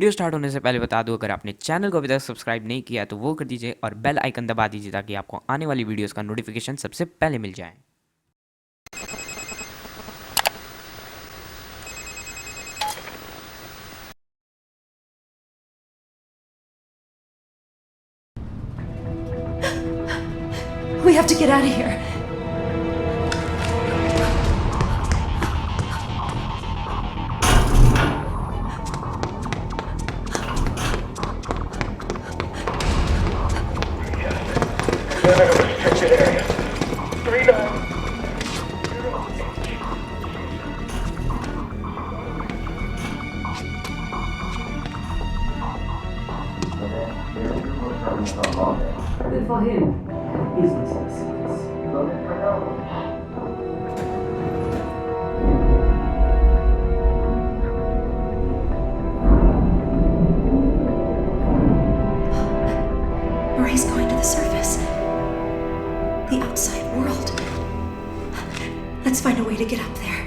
Video start होने से पहले बता दूं, अगर आपने चैनल को अभी तक सब्सक्राइब नहीं किया तो वो कर दीजिए और बेल आइकन दबा दीजिए ताकि आपको आने वाली वीडियोस का नोटिफिकेशन सबसे पहले मिल जाए। We have to get out of here. Restricted area. 39. Good for him. Business lessons. Marie's going to the surface. The outside world. Let's find a way to get up there.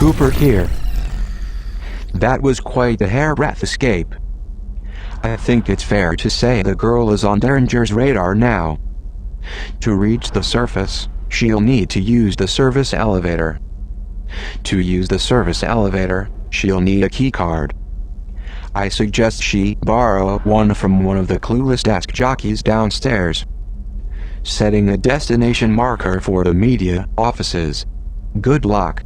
Cooper here. That was quite a hairbreadth escape. I think it's fair to say the girl is on Derringer's radar now. To reach the surface, she'll need to use the service elevator. To use the service elevator, she'll need a keycard. I suggest she borrow one from one of the clueless desk jockeys downstairs. Setting a destination marker for the media offices. Good luck.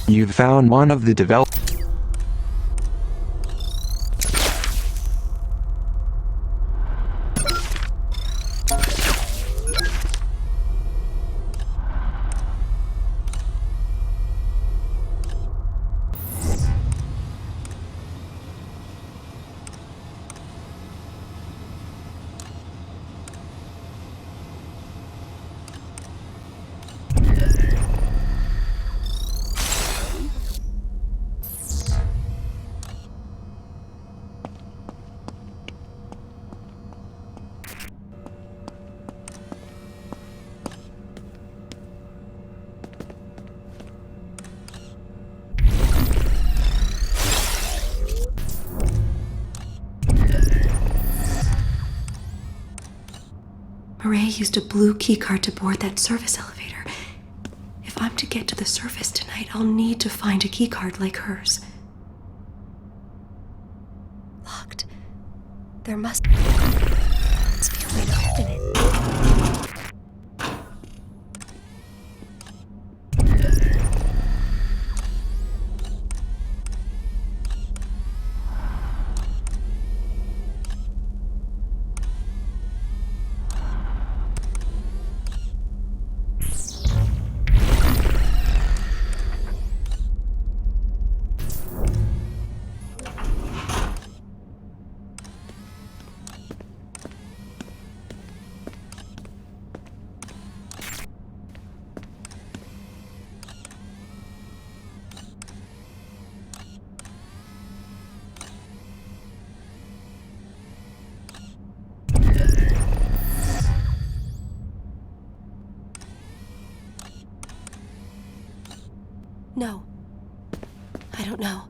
You've found one of the Marie used a blue keycard to board that service elevator. If I'm to get to the surface tonight, I'll need to find a keycard like hers. Locked. There must be a way to open it. No. I don't know.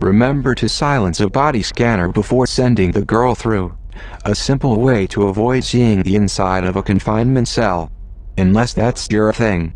Remember to silence a body scanner before sending the girl through. A simple way to avoid seeing the inside of a confinement cell. Unless that's your thing.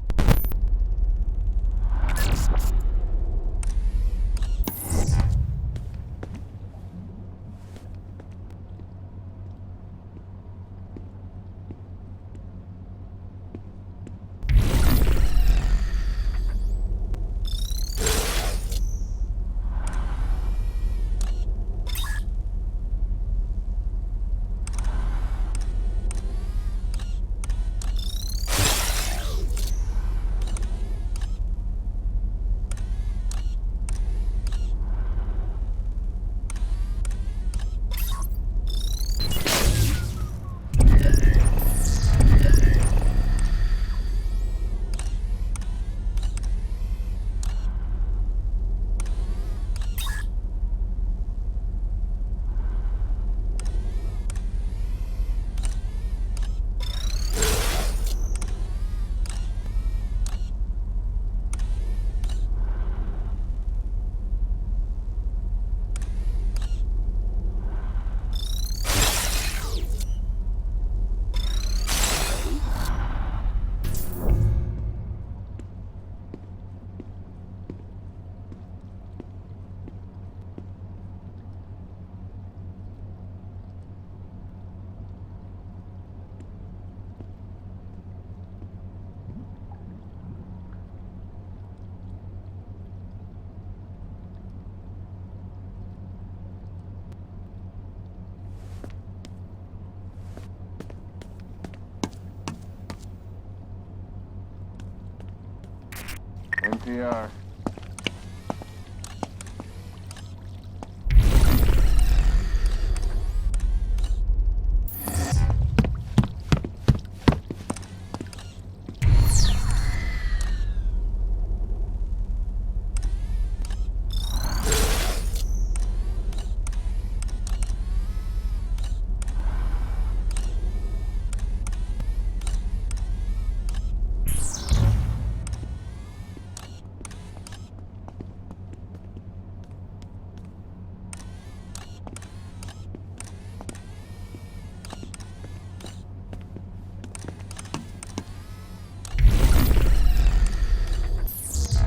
NPR.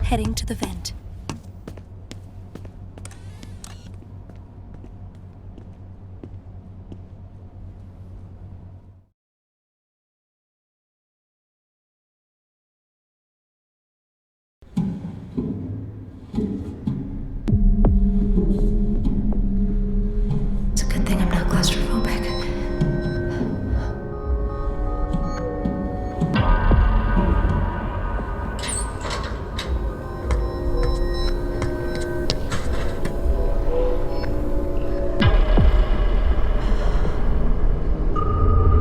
Heading to the vent. It's a good thing I'm not claustrophobic.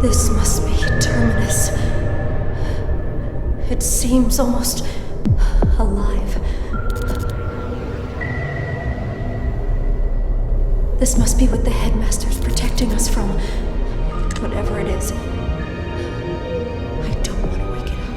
This must be Terminus. It seems almost alive. This must be what the headmaster's protecting us from. Whatever it is. I don't want to wake it up.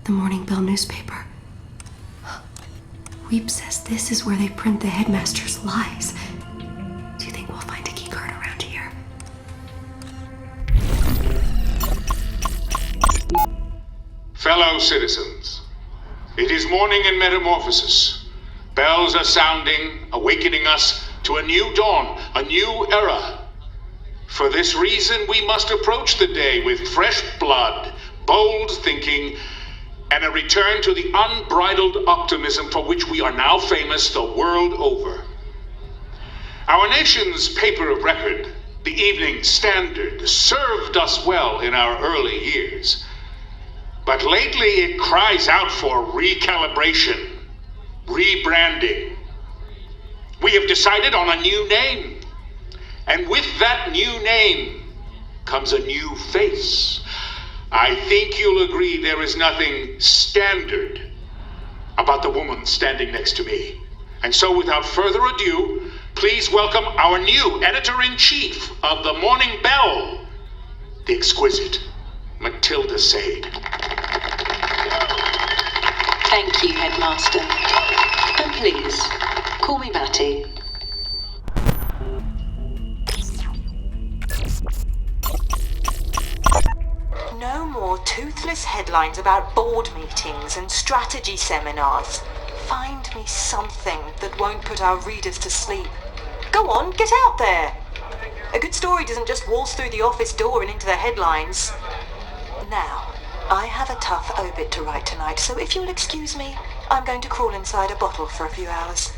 The Morning Bell newspaper. Weep says this is where they print the headmaster's lies. Do you think we'll find a keycard around here? Fellow citizens, it is morning in Metamorphosis. Bells are sounding, awakening us to a new dawn, a new era. For this reason, we must approach the day with fresh blood, bold thinking, and a return to the unbridled optimism for which we are now famous the world over. Our nation's paper of record, the Evening Standard, served us well in our early years. But lately it cries out for recalibration, rebranding. We have decided on a new name. And with that new name comes a new face. I think you'll agree there is nothing standard about the woman standing next to me. And so without further ado, please welcome our new editor-in-chief of the Morning Bell, the exquisite Matilda Sade. Thank you, Headmaster. And please, call me Matty. No more toothless headlines about board meetings and strategy seminars. Find me something that won't put our readers to sleep. Go on, get out there. A good story doesn't just waltz through the office door and into the headlines. Now, I have a tough obit to write tonight, so if you'll excuse me, I'm going to crawl inside a bottle for a few hours.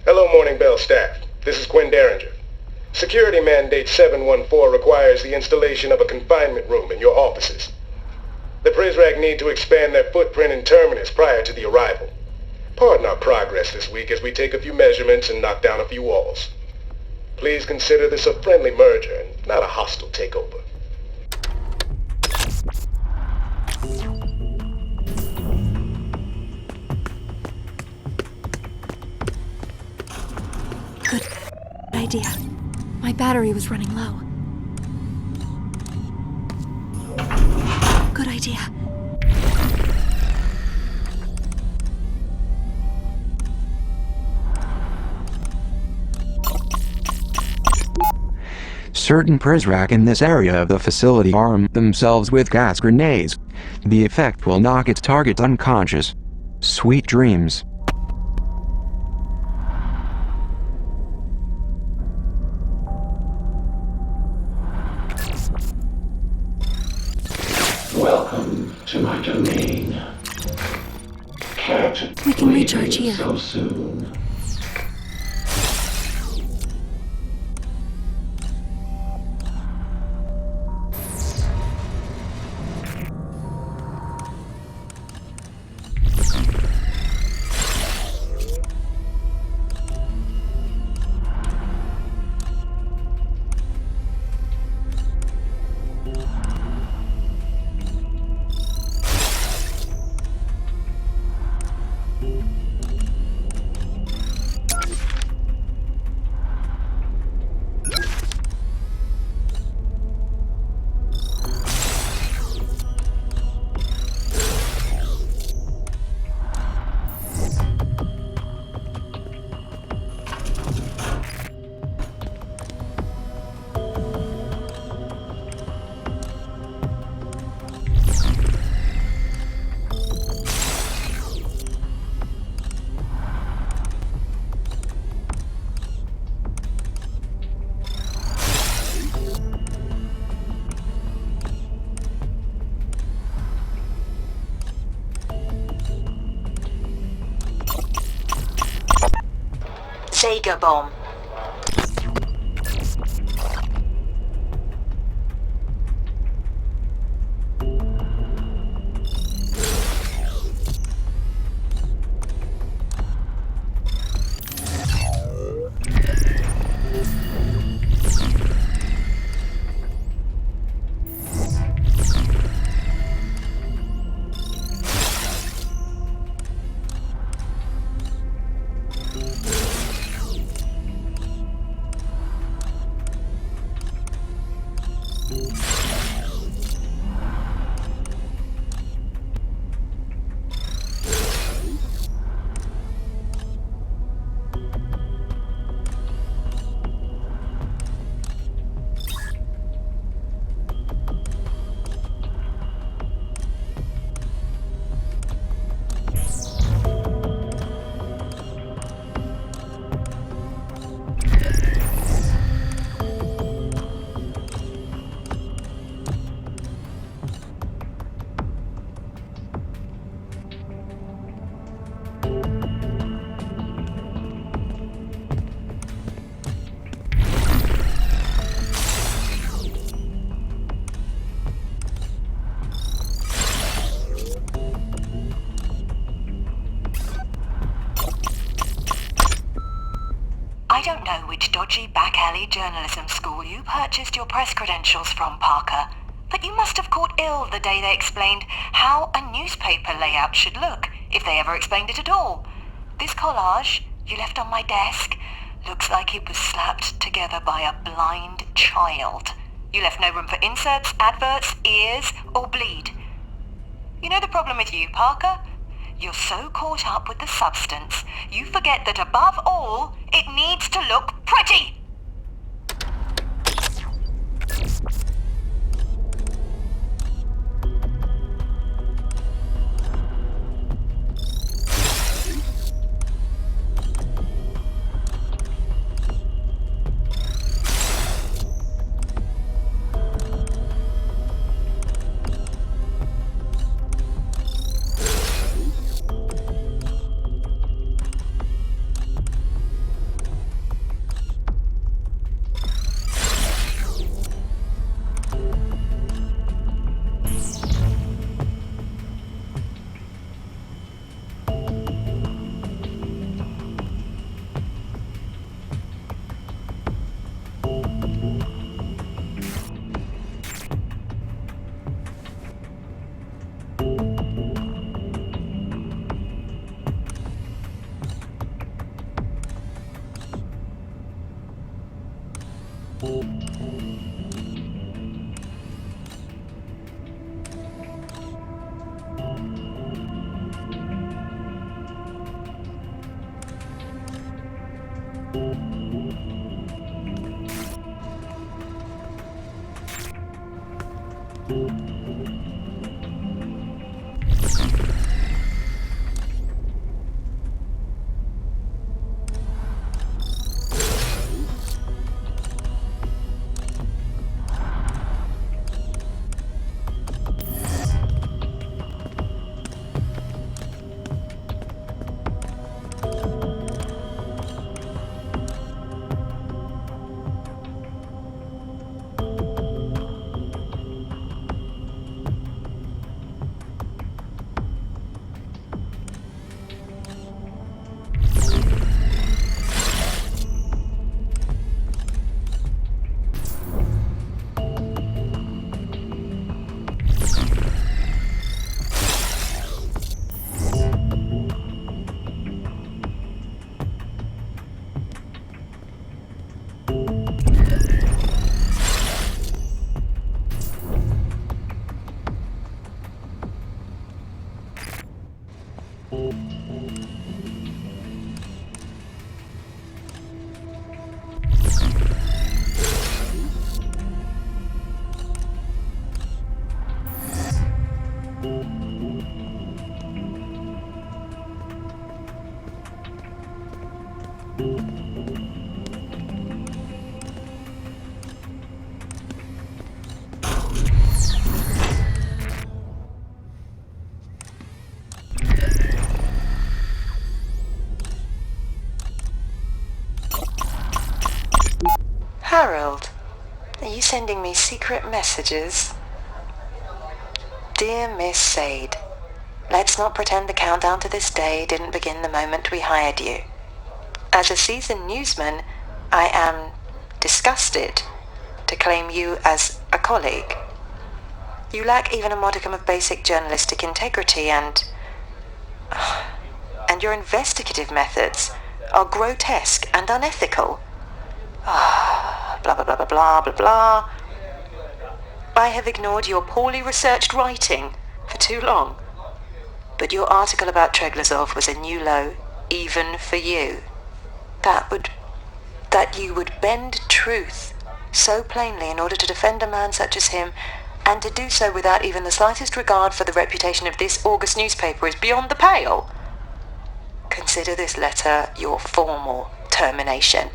Hello, Morning Bell staff. This is Quinn Derringer. Security Mandate 714 requires the installation of a confinement room in your offices. The Prizrak need to expand their footprint in Terminus prior to the arrival. Pardon our progress this week as we take a few measurements and knock down a few walls. Please consider this a friendly merger and not a hostile takeover. Good idea. My battery was running low. Good idea. Certain Prizrak in this area of the facility arm themselves with gas grenades. The effect will knock its target unconscious. Sweet dreams. Welcome to my domain. Can't We can recharge here. so soon. Sega bomb. I don't know which dodgy back alley journalism school you purchased your press credentials from, Parker, but you must have caught ill the day they explained how a newspaper layout should look, if they ever explained it at all. This collage you left on my desk looks like it was slapped together by a blind child. You left no room for inserts, adverts, ears, or bleed. You know the problem with you, Parker? You're so caught up with the substance, you forget that above all, it needs to look pretty! Harold, are you sending me secret messages? Dear Miss Sade, let's not pretend the countdown to this day didn't begin the moment we hired you. As a seasoned newsman, I am disgusted to claim you as a colleague. You lack even a modicum of basic journalistic integrity and your investigative methods are grotesque and unethical. Blah, blah, blah, blah, blah, blah, blah. I have ignored your poorly researched writing for too long. But your article about Treglazov was a new low, even for you. That you would bend truth so plainly in order to defend a man such as him, and to do so without even the slightest regard for the reputation of this August newspaper is beyond the pale. Consider this letter your formal termination.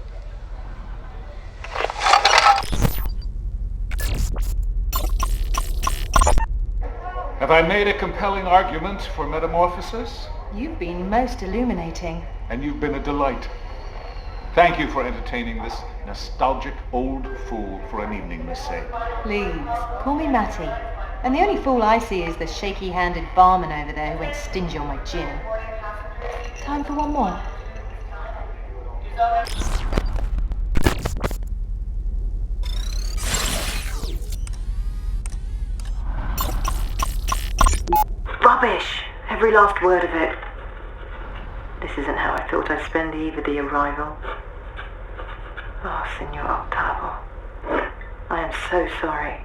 Have I made a compelling argument for metamorphosis? You've been most illuminating. And you've been a delight. Thank you for entertaining this nostalgic old fool for an evening, Miss Sade. Please, call me Matty. And the only fool I see is the shaky-handed barman over there who went stingy on my gin. Time for one more. Rubbish! Every last word of it. This isn't how I thought I'd spend the eve of the arrival. Oh, Senor Octavo. I am so sorry.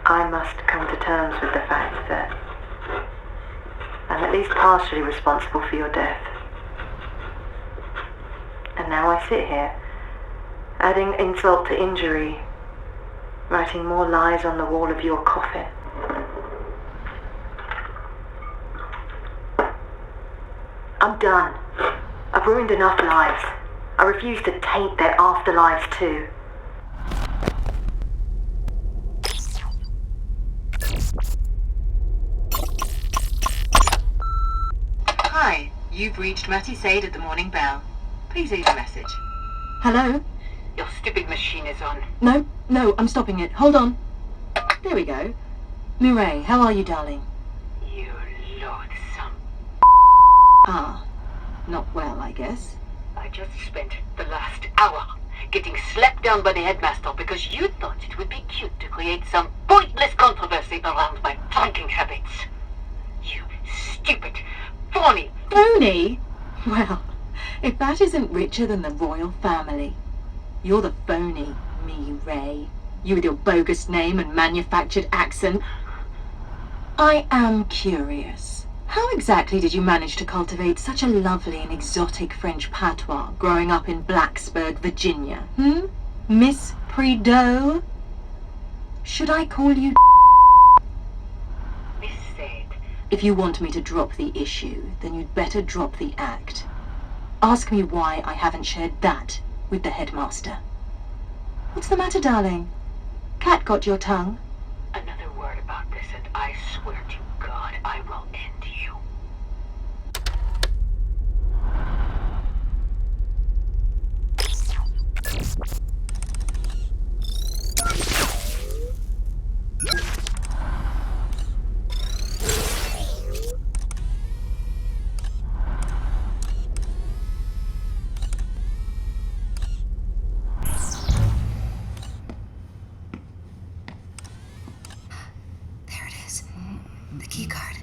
I must come to terms with the fact that I'm at least partially responsible for your death. And now I sit here, adding insult to injury, writing more lies on the wall of your coffin. I'm done. I've ruined enough lives. I refuse to taint their afterlives too. Hi, you've reached Matty Sade at the Morning Bell. Please leave a message. Hello? Your stupid machine is on. No, I'm stopping it. Hold on. There we go. Mireille, how are you, darling? You loathsome. Ah, not well, I guess. I just spent the last hour getting slapped down by the headmaster because you thought it would be cute to create some pointless controversy around my drinking habits. You stupid, phony. Phony? Well, If that isn't richer than the royal family. You're the phony, me, Ray. You with your bogus name and manufactured accent. I am curious. How exactly did you manage to cultivate such a lovely and exotic French patois growing up in Blacksburg, Virginia? Miss Prideaux? Should I call you Miss said. If you want me to drop the issue, then you'd better drop the act. Ask me why I haven't shared that with the headmaster. What's the matter, darling? Cat got your tongue? Another word about this and I swear to God I will end you. There it is. The key card.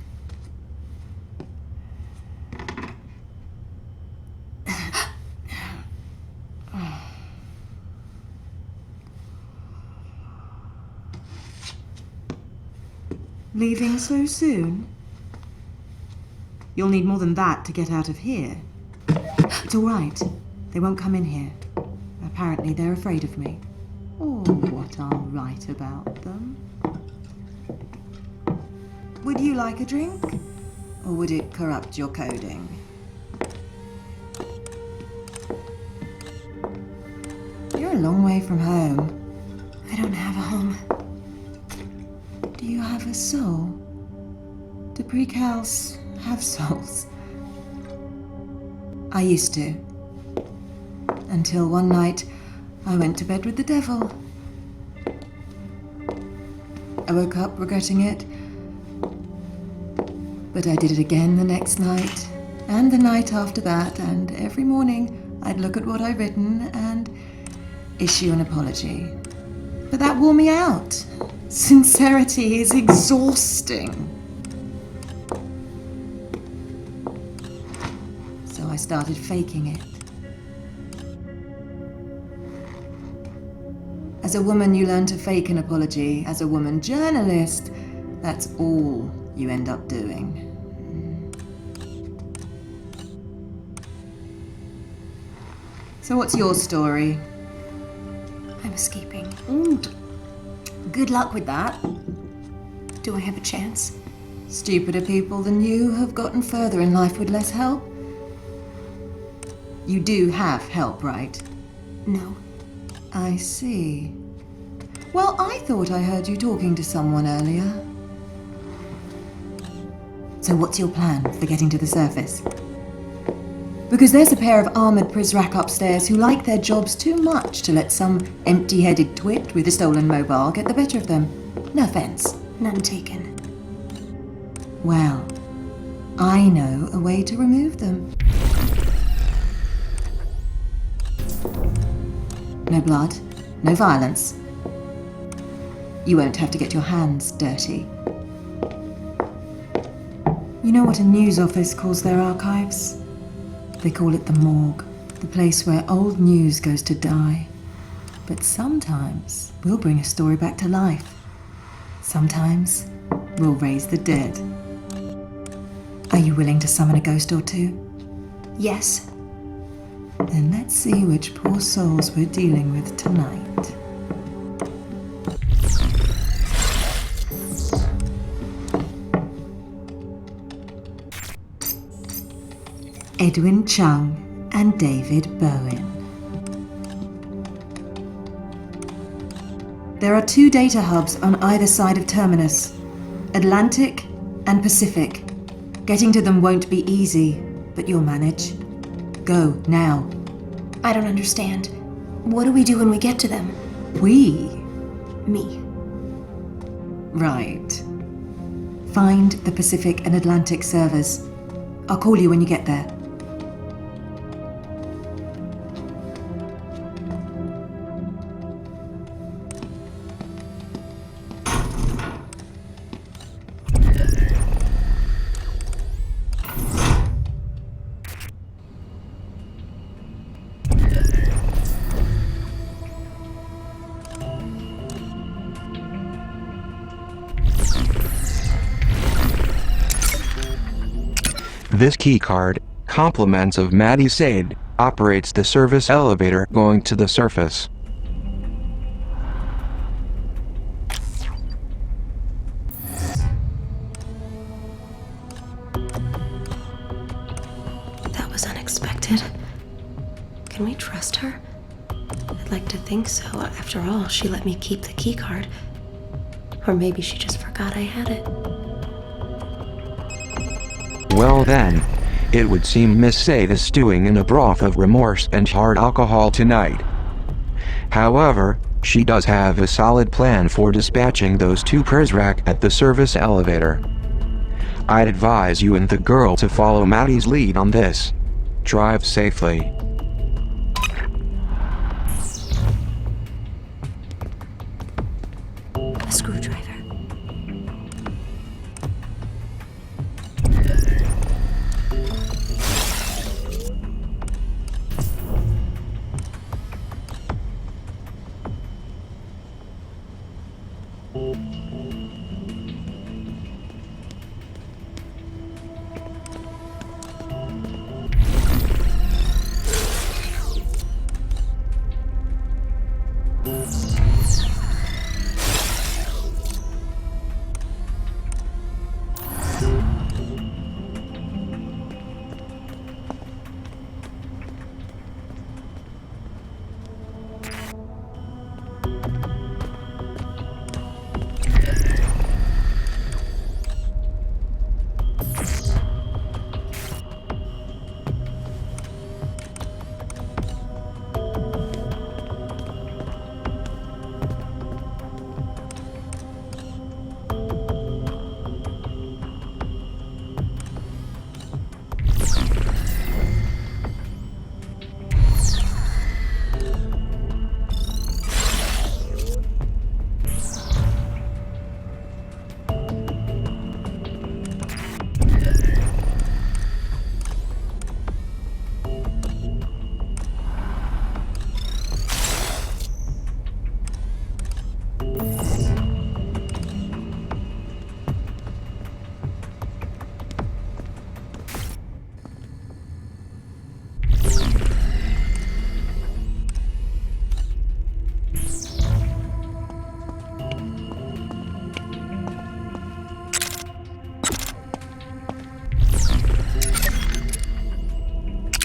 Leaving so soon? You'll need more than that to get out of here. It's all right. They won't come in here. Apparently they're afraid of me. Or what I'll write about them. Would you like a drink? Or would it corrupt your coding? You're a long way from home. I don't have a home. Do you have a soul? Do precals have souls? I used to. Until one night, I went to bed with the devil. I woke up regretting it. But I did it again the next night, and the night after that, and every morning I'd look at what I'd written and issue an apology. But that wore me out. Sincerity is exhausting. So I started faking it. As a woman, you learn to fake an apology. As a woman journalist, that's all you end up doing. So what's your story? I'm escaping. Good luck with that. Do I have a chance? Stupider people than you have gotten further in life with less help. You do have help, right? No. I see. Well, I thought I heard you talking to someone earlier. So what's your plan for getting to the surface? Because there's a pair of armoured Prizrak upstairs who like their jobs too much to let some empty-headed twit with a stolen mobile get the better of them. No offence. None taken. Well, I know a way to remove them. No blood, no violence. You won't have to get your hands dirty. You know what a news office calls their archives? They call it the morgue, the place where old news goes to die. But sometimes we'll bring a story back to life. Sometimes we'll raise the dead. Are you willing to summon a ghost or two? Yes. Then let's see which poor souls we're dealing with tonight. Edwin Chung and David Bowen. There are 2 data hubs on either side of Terminus, Atlantic and Pacific. Getting to them won't be easy, but you'll manage. Go, now. I don't understand. What do we do when we get to them? We? Me. Right. Find the Pacific and Atlantic servers. I'll call you when you get there. This keycard, compliments of Maddie Sade, operates the service elevator going to the surface. That was unexpected. Can we trust her? I'd like to think so. After all, she let me keep the keycard. Or maybe she just forgot I had it. Well then, it would seem Miss Sade is stewing in a broth of remorse and hard alcohol tonight. However, she does have a solid plan for dispatching those two Prizrak at the service elevator. I'd advise you and the girl to follow Maddie's lead on this. Drive safely. A screwdriver.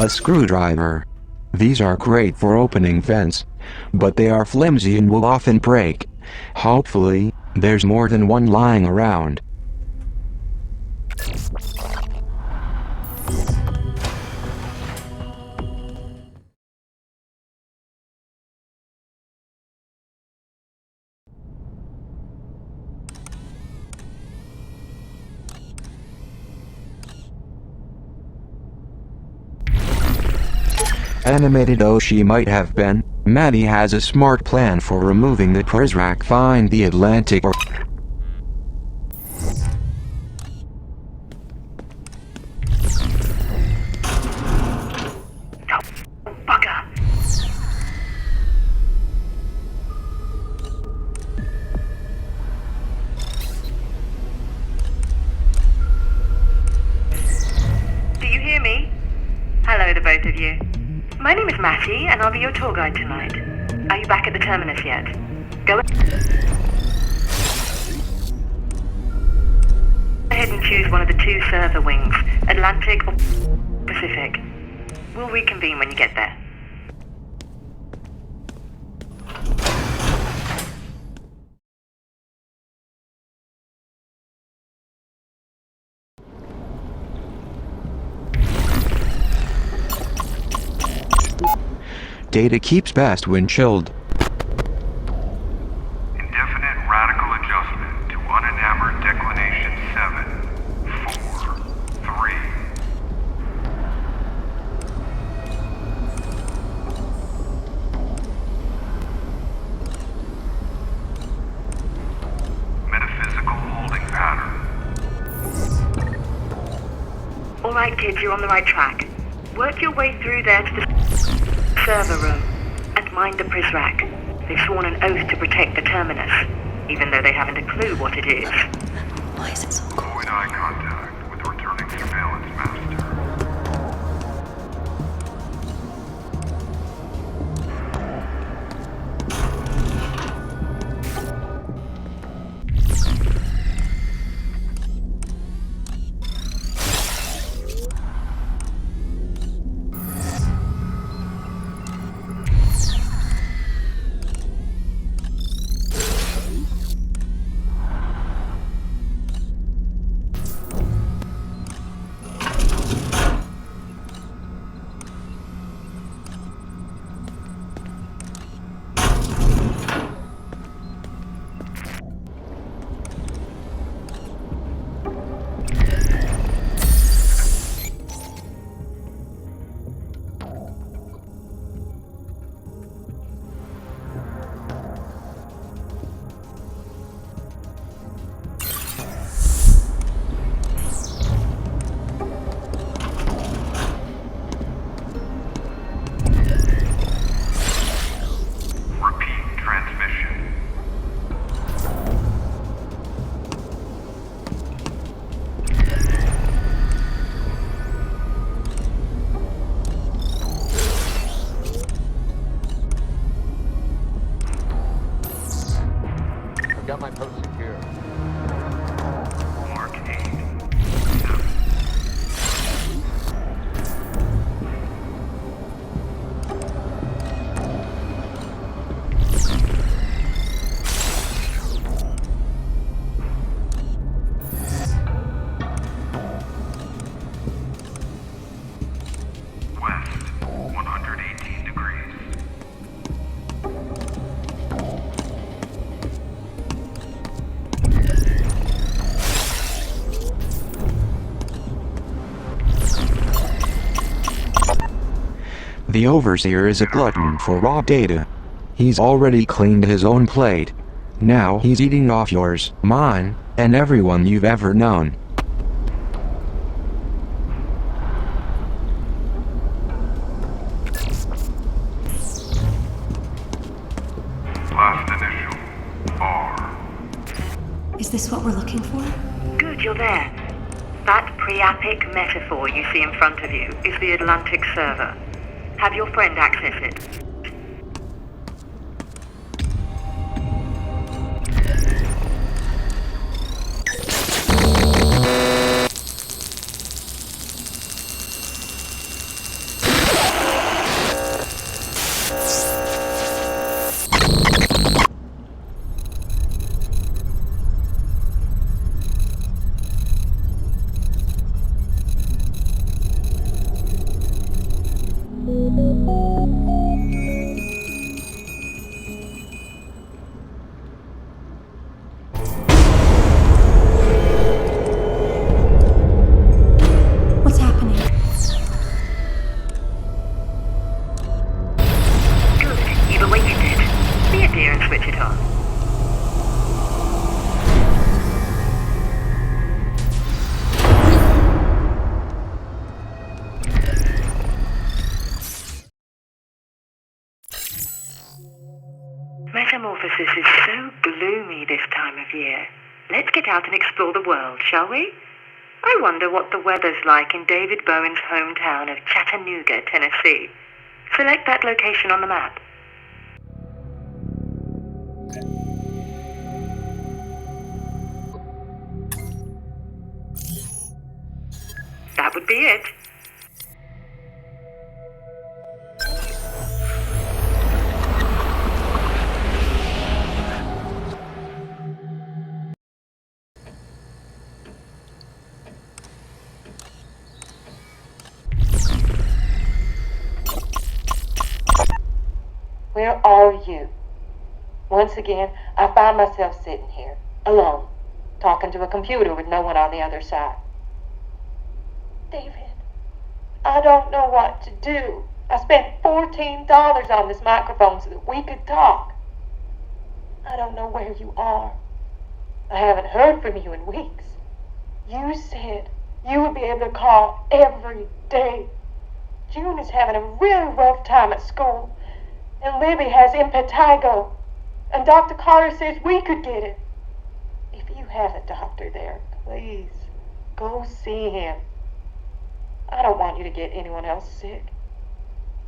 A screwdriver. These are great for opening vents, but they are flimsy and will often break. Hopefully, there's more than one lying around. Animated though she might have been, Maddie has a smart plan for removing the Prizrak. Find the Atlantic or... Do you hear me? Hello, the both of you. My name is Matty, and I'll be your tour guide tonight. Are you back at the terminus yet? Go ahead and choose one of the two server wings, Atlantic or Pacific. We'll reconvene when you get there. Data keeps best when chilled. Indefinite radical adjustment to unenamored declination 7, 4, 3. Metaphysical holding pattern. Alright kids, you're on the right track. Work your way through there to the server room and mind the Prizrak. They've sworn an oath to protect the terminus, even though they haven't a clue what it is. Why is it so cold? Avoid eye contact with returning surveillance master. got my post secure. Mark 8. West, 118 degrees. The Overseer is a glutton for raw data. He's already cleaned his own plate. Now he's eating off yours, mine, and everyone you've ever known. Last initial, R. Is this what we're looking for? Good, you're there. That priapic metaphor you see in front of you is the Atlantic server. Have your friend access it. What's happening? Good, you've awakened it. Be a dear and switch it on. Metamorphosis is so gloomy this time of year. Let's get out and explore the world, shall we? I wonder what the weather's like in David Bowen's hometown of Chattanooga, Tennessee. Select that location on the map. That would be it. Where are you? Once again, I find myself sitting here, alone, talking to a computer with no one on the other side. David, I don't know what to do. I spent $14 on this microphone so that we could talk. I don't know where you are. I haven't heard from you in weeks. You said you would be able to call every day. June is having a really rough time at school. And Libby has impetigo. And Dr. Carter says we could get it. If you have a doctor there, please, go see him. I don't want you to get anyone else sick.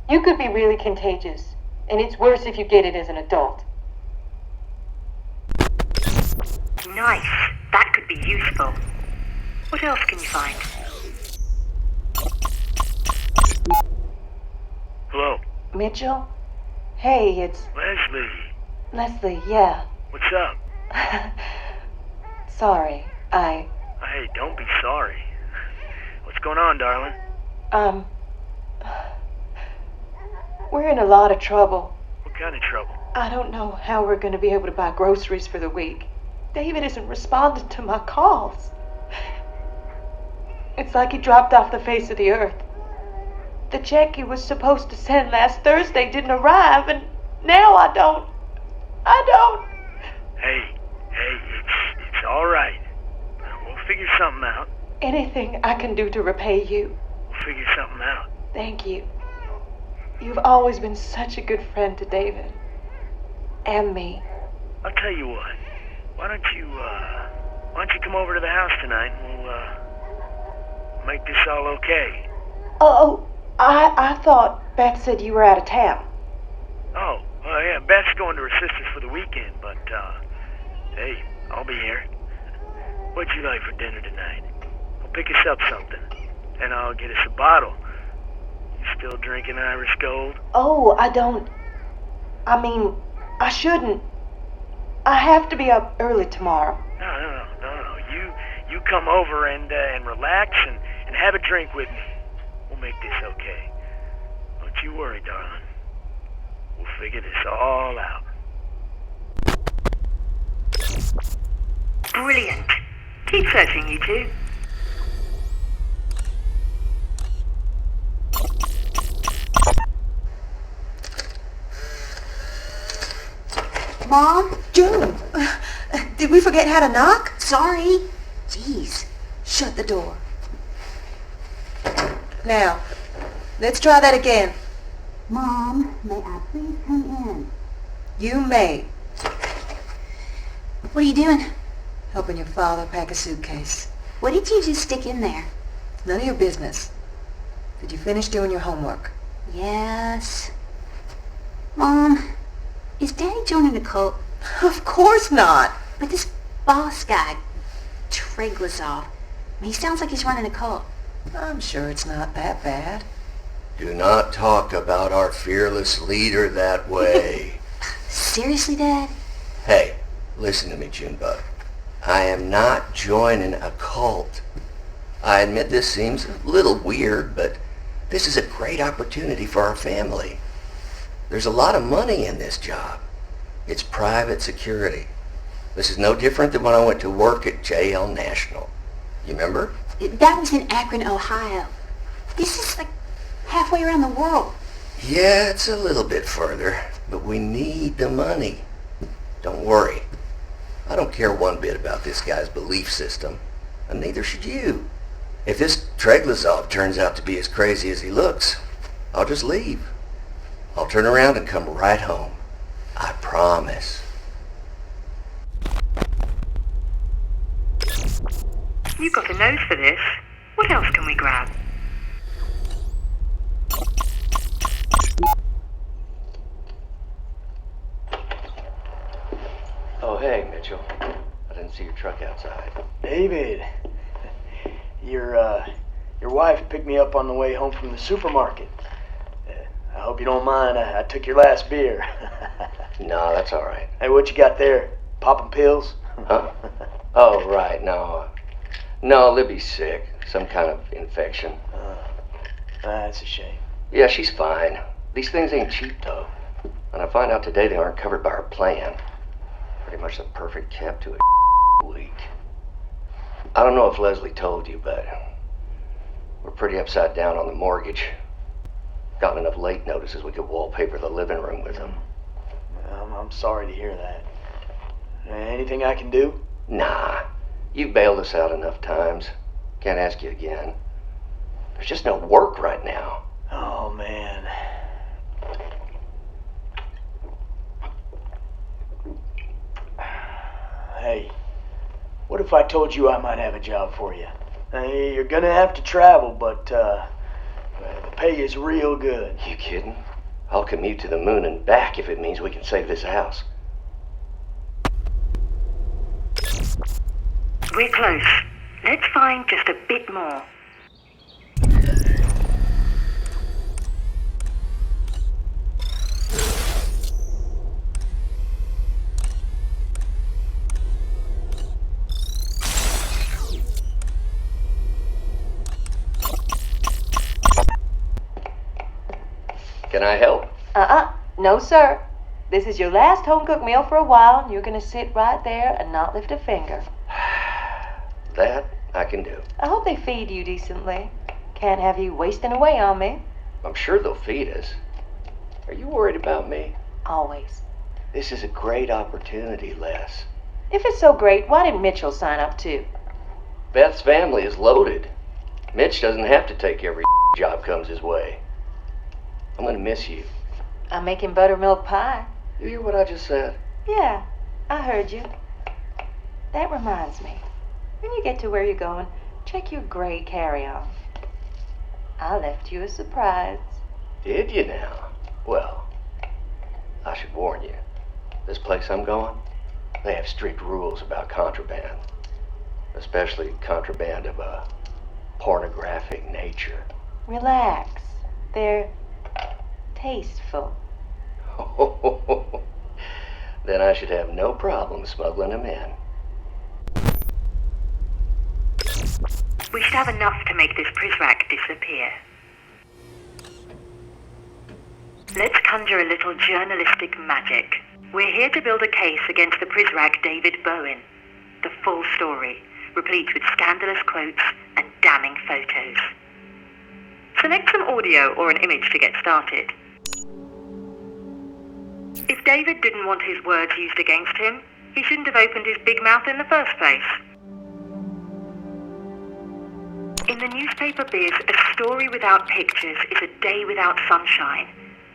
You could be really contagious, and it's worse if you get it as an adult. Nice. That could be useful. What else can you find? Hello? Mitchell? Hey, it's Leslie. Leslie, yeah. What's up? Sorry, Hey, don't be sorry. What's going on, darling? We're in a lot of trouble. What kind of trouble? I don't know how we're going to be able to buy groceries for the week. David isn't responding to my calls. It's like he dropped off the face of the earth. The check he was supposed to send last Thursday didn't arrive, and now I don't. Hey, it's all right. We'll figure something out. Anything I can do to repay you. We'll figure something out. Thank you. You've always been such a good friend to David. And me. I'll tell you what. Why don't you come over to the house tonight and we'll make this all okay. Oh, I thought Beth said you were out of town. Oh, yeah, Beth's going to her sister's for the weekend, but Hey, I'll be here. What'd you like for dinner tonight? I'll pick us up something, and I'll get us a bottle. You still drinking Irish Gold? Oh, I shouldn't. I have to be up early tomorrow. No. You come over and relax and have a drink with me. We'll make this okay. Don't you worry, darling. We'll figure this all out. Brilliant. Keep searching, you two. Mom? June! Did we forget how to knock? Sorry. Jeez. Shut the door. Now, let's try that again. Mom, may I please come in? You may. What are you doing? Helping your father pack a suitcase. What did you just stick in there? None of your business. Did you finish doing your homework? Yes. Mom, is Daddy joining the cult? Of course not. But this boss guy, Treglazov, he sounds like he's running a cult. I'm sure it's not that bad. Do not talk about our fearless leader that way. Seriously, Dad? Hey, listen to me, Junebug. I am not joining a cult. I admit this seems a little weird, but this is a great opportunity for our family. There's a lot of money in this job. It's private security. This is no different than when I went to work at JL National. You remember? That was in Akron, Ohio. This is like halfway around the world. Yeah, it's a little bit further, but we need the money. Don't worry. I don't care one bit about this guy's belief system, and neither should you. If this Treglazov turns out to be as crazy as he looks, I'll just leave. I'll turn around and come right home. I promise. You've got a nose for this. What else can we grab? Oh, hey, Mitchell. I didn't see your truck outside. David, your wife picked me up on the way home from the supermarket. I hope you don't mind. I took your last beer. No, that's all right. Hey, what you got there? Popping pills? Huh? Oh, right. No, Libby's sick. Some kind of infection. That's a shame. Yeah, she's fine. These things ain't cheap, though. And I find out today they aren't covered by our plan. Pretty much the perfect cap to a week. I don't know if Leslie told you, but we're pretty upside down on the mortgage. Gotten enough late notices we could wallpaper the living room with them. I'm sorry to hear that. Anything I can do? Nah. You've bailed us out enough times. Can't ask you again. There's just no work right now. Oh, man. Hey, what if I told you I might have a job for you? You're gonna have to travel, but the pay is real good. You kidding? I'll commute to the moon and back if it means we can save this house. We're close. Let's find just a bit more. Can I help? No, sir. This is your last home-cooked meal for a while, and you're gonna sit right there and not lift a finger. That I can do. I hope they feed you decently. Can't have you wasting away on me. I'm sure they'll feed us. Are you worried about me? Always. This is a great opportunity, Les. If it's so great, why didn't Mitchell sign up too? Beth's family is loaded. Mitch doesn't have to take every job comes his way. I'm gonna miss you. I'm making buttermilk pie. You hear what I just said? Yeah, I heard you. That reminds me. When you get to where you're going, check your gray carry-on. I left you a surprise. Did you now? Well, I should warn you. This place I'm going, They have strict rules about contraband, especially contraband of a pornographic nature. Relax. They're tasteful. Then I should have no problem smuggling them in. We should have enough to make this Prizrak disappear. Let's conjure a little journalistic magic. We're here to build a case against the Prizrak David Bowen. The full story, replete with scandalous quotes and damning photos. Select some audio or an image to get started. If David didn't want his words used against him, he shouldn't have opened his big mouth in the first place. In the newspaper biz, a story without pictures is a day without sunshine.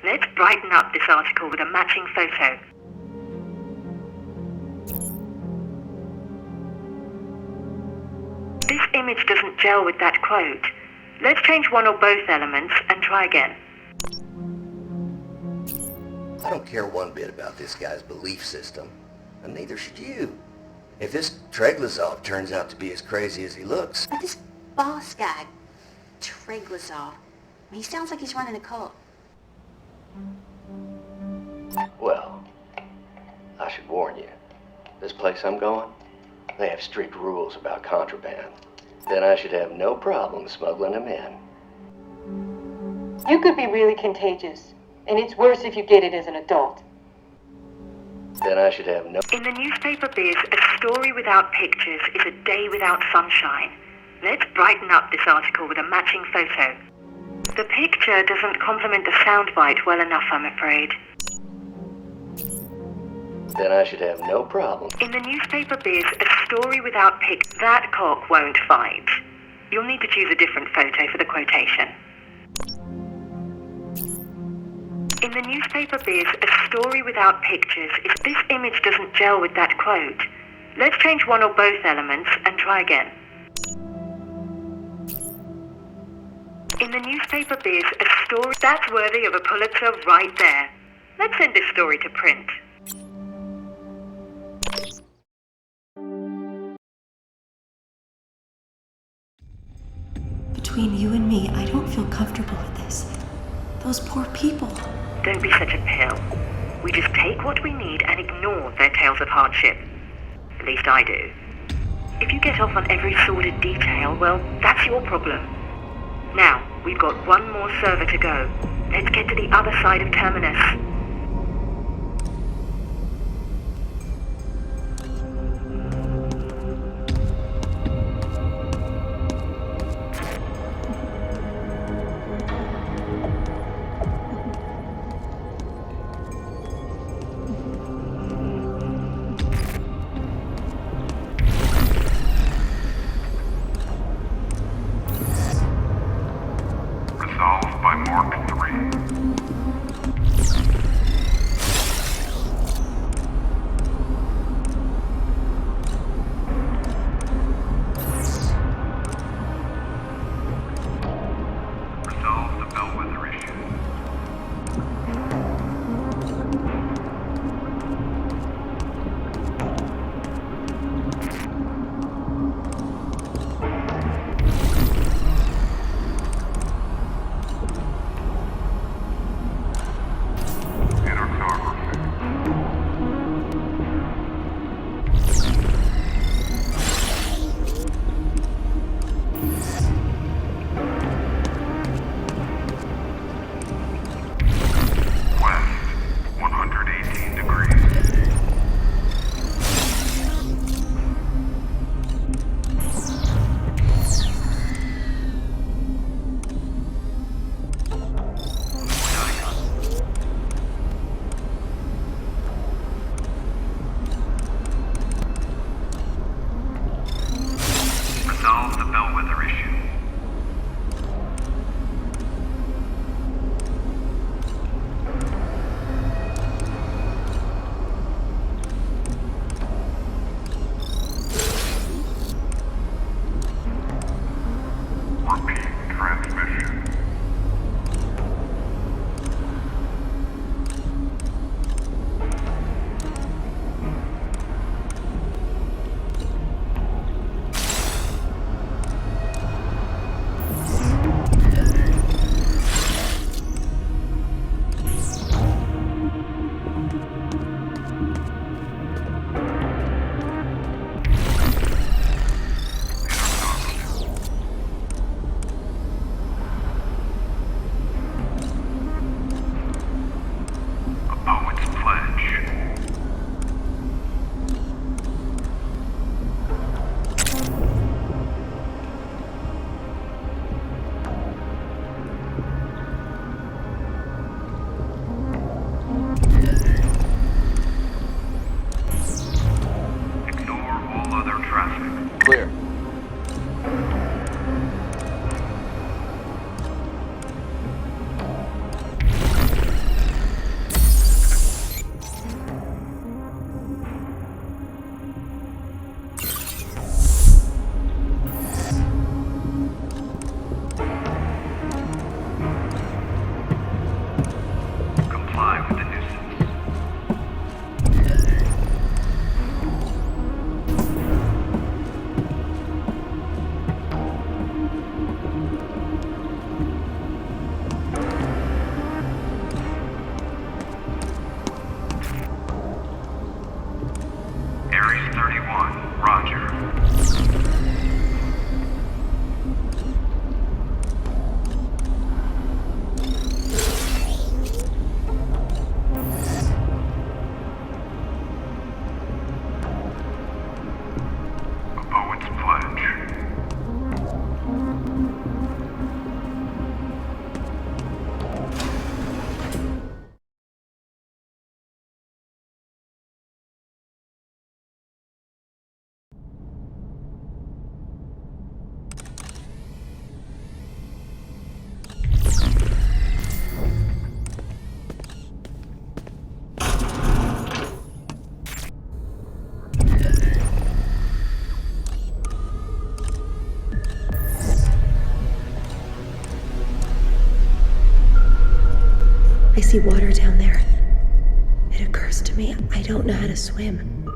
Let's brighten up this article with a matching photo. This image doesn't gel with that quote. Let's change one or both elements and try again. I don't care one bit about this guy's belief system, and neither should you. If this Treglazov turns out to be as crazy as he looks... But this boss guy, Treglazov, he sounds like he's running a cult. Well, I should warn you. This place I'm going, they have strict rules about contraband. Then I should have no problem smuggling them in. You could be really contagious, and it's worse if you get it as an adult. Then I should have no... In the newspaper biz, a story without pictures is a day without sunshine. Let's brighten up this article with a matching photo. The picture doesn't complement the soundbite well enough, I'm afraid. Then I should have no problem. In the newspaper biz, a story without that cock won't fight. You'll need to choose a different photo for the quotation. In the newspaper biz, a story without pictures is this image doesn't gel with that quote. Let's change one or both elements and try again. In the newspaper biz, a story that's worthy of a Pulitzer right there. Let's send this story to print. Between you and me, I don't feel comfortable with this. Those poor people. Don't be such a pill. We just take what we need and ignore their tales of hardship. At least I do. If you get off on every sordid detail, well, that's your problem. Now, we've got one more server to go. Let's get to the other side of Terminus. Resolved by Mark 3. I see water down there. It occurs to me I don't know how to swim.